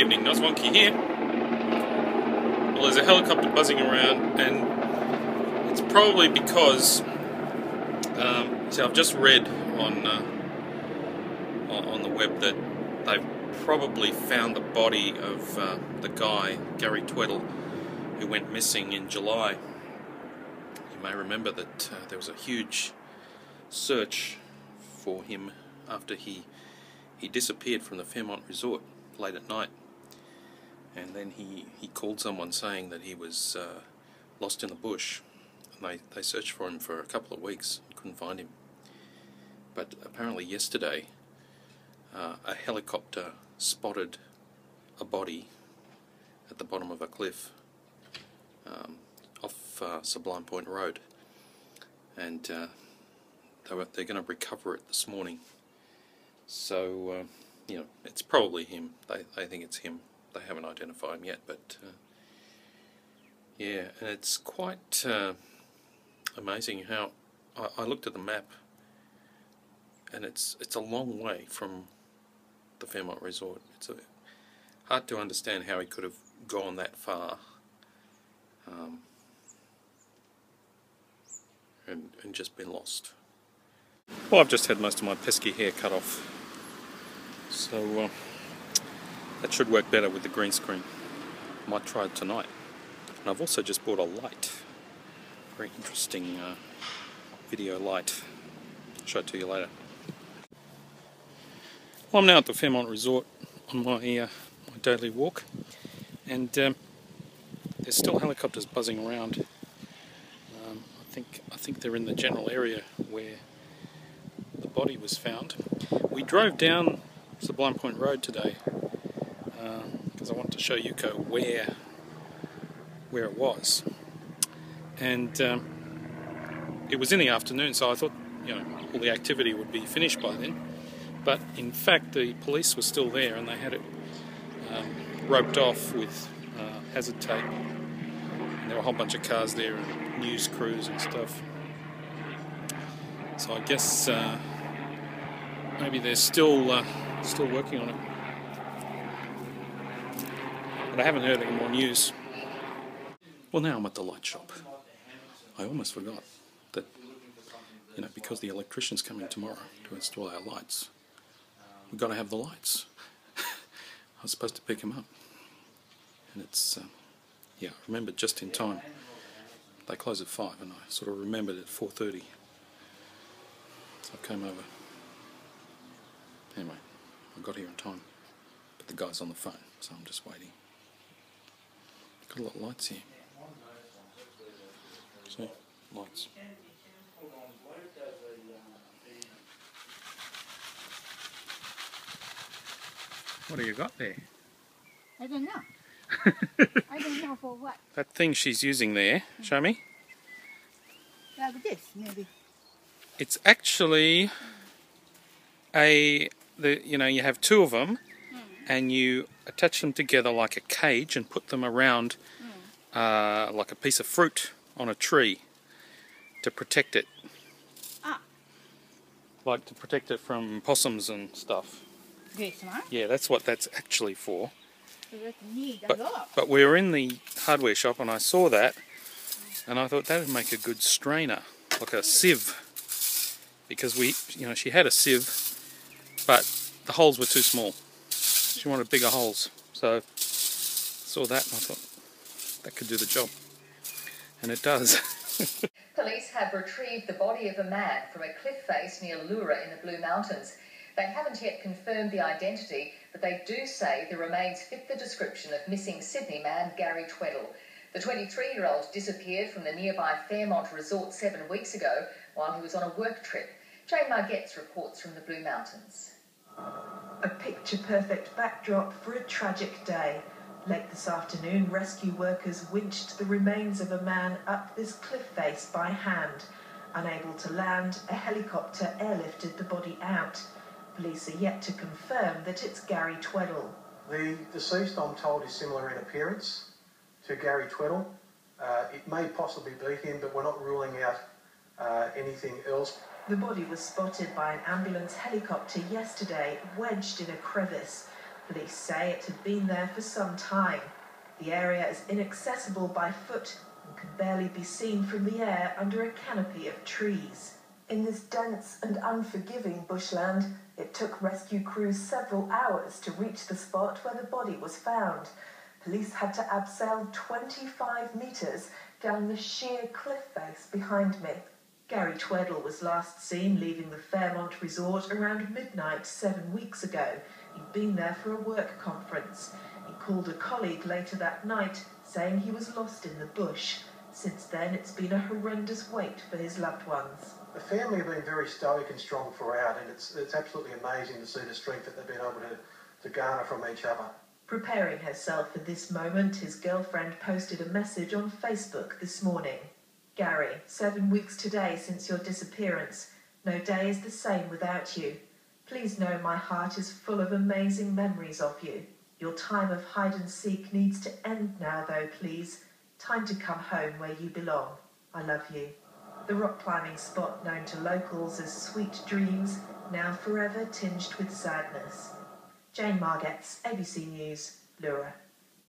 evening, Noswonky here. Well, there's a helicopter buzzing around, and it's probably because I've just read on the web that they've probably found the body of the guy, Gary Tweddle, who went missing in July. You may remember that there was a huge search for him after he disappeared from the Fairmont Resort late at night, and then he called someone saying that he was lost in the bush, and they searched for him for a couple of weeks and couldn't find him. But apparently yesterday a helicopter spotted a body at the bottom of a cliff off Sublime Point Road, and they're going to recover it this morning. So you know, it's probably him. They think it's him. They haven't identified him yet, but yeah, and it's quite amazing how I looked at the map, and it's a long way from the Fairmont Resort. It's hard to understand how he could have gone that far and just been lost. Well, I've just had most of my pesky hair cut off, so that should work better with the green screen. Might try it tonight. And I've also just bought a light, very interesting video light. I'll show it to you later. Well, I'm now at the Fairmont Resort on my daily walk, and there's still helicopters buzzing around. I think they're in the general area where the body was found. We drove down Sublime Point Road today because I wanted to show Yuko where it was, and it was in the afternoon, so I thought, you know, all the activity would be finished by then. But in fact, the police were still there, and they had it roped off with hazard tape. And there were a whole bunch of cars there and news crews and stuff. So I guess maybe they're still working on it. But I haven't heard any more news. Well, now I'm at the light shop. I almost forgot that, you know, because the electrician's coming tomorrow to install our lights, we've got to have the lights. I was supposed to pick them up, and it's yeah, I remembered just in time. They close at 5, and I sort of remembered at 4:30, so I came over. Anyway, I got here in time, but the guy's on the phone, so I'm just waiting. Got a lot of lights here. See, lights. What do you got there? I don't know. I don't know for what. That thing she's using there, show me. Like this, maybe. It's actually you know, you have two of them, and you attach them together like a cage and put them around like a piece of fruit on a tree to protect it. Ah. Like to protect it from possums and stuff. This one? Yeah, that's what that's actually for. So that need a lot. But we were in the hardware shop and I saw that, and I thought that would make a good strainer, like a sieve. Because she had a sieve, but the holes were too small. She wanted bigger holes. So I saw that and I thought that could do the job. And it does. Police have retrieved the body of a man from a cliff face near Leura in the Blue Mountains. They haven't yet confirmed the identity, but they do say the remains fit the description of missing Sydney man Gary Tweddle. The 23-year-old disappeared from the nearby Fairmont Resort 7 weeks ago while he was on a work trip. Jane Margetts reports from the Blue Mountains. A picture-perfect backdrop for a tragic day. Late this afternoon, rescue workers winched the remains of a man up this cliff face by hand. Unable to land, a helicopter airlifted the body out. Police are yet to confirm that it's Gary Tweddle. The deceased, I'm told, is similar in appearance to Gary Tweddle. It may possibly be him, but we're not ruling out anything else. The body was spotted by an ambulance helicopter yesterday, wedged in a crevice. Police say it had been there for some time. The area is inaccessible by foot and can barely be seen from the air under a canopy of trees. In this dense and unforgiving bushland, it took rescue crews several hours to reach the spot where the body was found. Police had to abseil 25 metres down the sheer cliff face behind me. Gary Tweddle was last seen leaving the Fairmont Resort around midnight 7 weeks ago. He'd been there for a work conference. He called a colleague later that night, saying he was lost in the bush. Since then, it's been a horrendous wait for his loved ones. The family have been very stoic and strong throughout, and it's absolutely amazing to see the strength that they've been able to garner from each other. Preparing herself for this moment, his girlfriend posted a message on Facebook this morning. Gary, 7 weeks today since your disappearance. No day is the same without you. Please know my heart is full of amazing memories of you. Your time of hide and seek needs to end now though, please. Time to come home where you belong. I love you. The rock climbing spot known to locals as Sweet Dreams, now forever tinged with sadness. Jane Margetts, ABC News, Leura.